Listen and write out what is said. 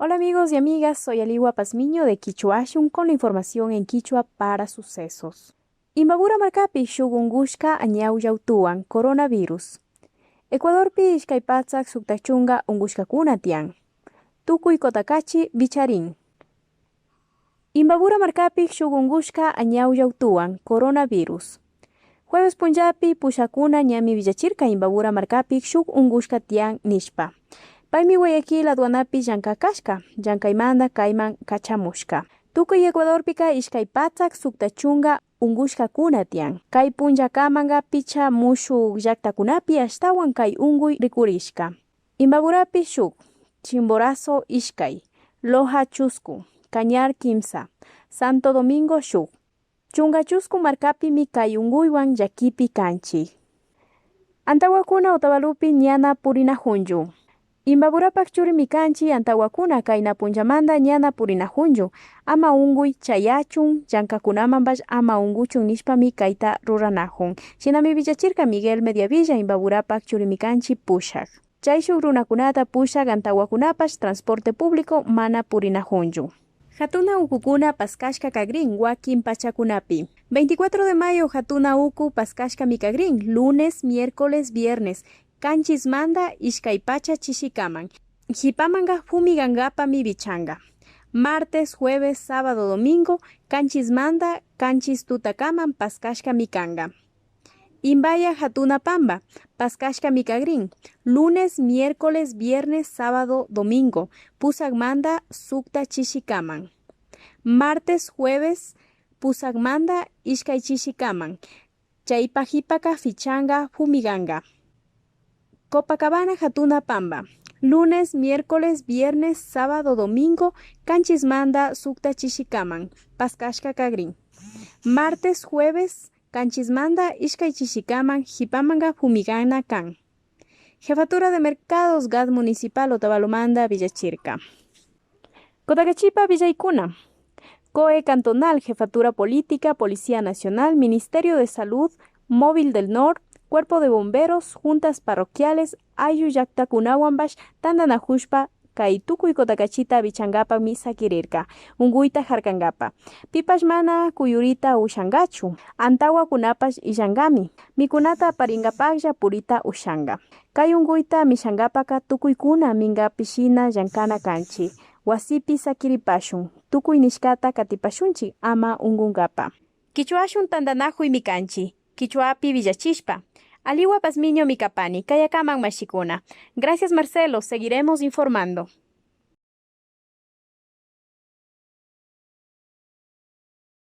Hola amigos y amigas, soy Aliwa Pazmiño de Quichuashun con la información en Quichua para sucesos. Imbabura marcapi shugungushka añauyautuan coronavirus. Ecuadorpi ishkaypatsak suktachunga ungushkakuna tian. Tukuy kotakachi bicharin. Imbabura marcapi shugungushka añauyautuan coronavirus. Jueves punjapi pushakuna ñami villachirka Imbabura marcapi shuk ungushka tian nishpa. Paimi Guayaquil aduanapi llankakashka, llankaymanta kayman kachamushka. Tukuy Ecuadorpika ishkaypatsak suktachunga ungushkakuna tiyan. Kay punllakamanga picha mushuk llaktakunapi ashtawan kay unguy rikurishka. Imbaburapi shuk, Chimborazo ishkay, Loja chusku, Cañar kimsa, Santo Domingo shuk. Chunga chusku markapimi kay unguywan llakipi kanchik. Antawakuna Otavalupi ñana purinajunju. Imbaburapak churimi kanchi antawakuna kayna punchamanta ñana purinajunju. Ama unguy chayachun, llankakunamanpash ama unguchun nishpami kayta ruranajun. Shinami villachirka Miguel Mediavilla Imbaburapak churimi kanchi pushak. Chay shuk runakunata pushak antawakunapash transporte público mana purinajunju. Hatuna ukukuna paskashka kagrin wakin pachakunapi. 24 de mayo hatuna uku paskashka mikagrin, lunes, miércoles, viernes. Kanchismanta ishkaypacha chishikaman. Hipamanga fumigangapami bichanga. Martes, jueves, sábado, domingo, kanchismanta kanchis tutakaman paskashka mikanga. Imbaya hatuna pamba, paskashka mikagrin. Lunes, miércoles, viernes, sábado, domingo. Pusagmanta sukta chishikaman. Martes, jueves, pusagmanta ishkay chishikaman. Chaypajipaka fichanga fumiganga. Copacabana hatuna pamba. Lunes, miércoles, viernes, sábado, domingo, kanchismanta sukta chishikaman, paskashka kagrin. Martes, jueves, kanchismanta ishkay chishikaman, hipamanga fumigana kan. Jefatura de Mercados GAD Municipal Otavalomanta Villachirka. Kotakachipa Villaykuna. COE Cantonal, Jefatura Política, Policía Nacional, Ministerio de Salud, Móvil del Norte, Cuerpo de Bomberos, Juntas Parroquiales, Ayu Yaktakunawanbash, Tandanajushpa, Kaituku y Kotakachita Bichangapa Misa Kirirka, Unguita Jarkangapa, Pipashmana Kuyurita Ushangachu, Antawa Kunapash Ishangami, Mikunata Paringapaya Purita Ushanga, Kayunguita Mishangapaka Tukuykuna Minga Pishina Yankana Kanchi, Wasipi Sakiripashun, Tukuy Nishkata Katipashunchi, Ama Ungungapa. Quichuashun Tandanajo y Mikanchi. Quichuapi Villachishpa. Aliwa Pazmiño Mikapani, Kayakaman Mashikuna. Gracias Marcelo, seguiremos informando.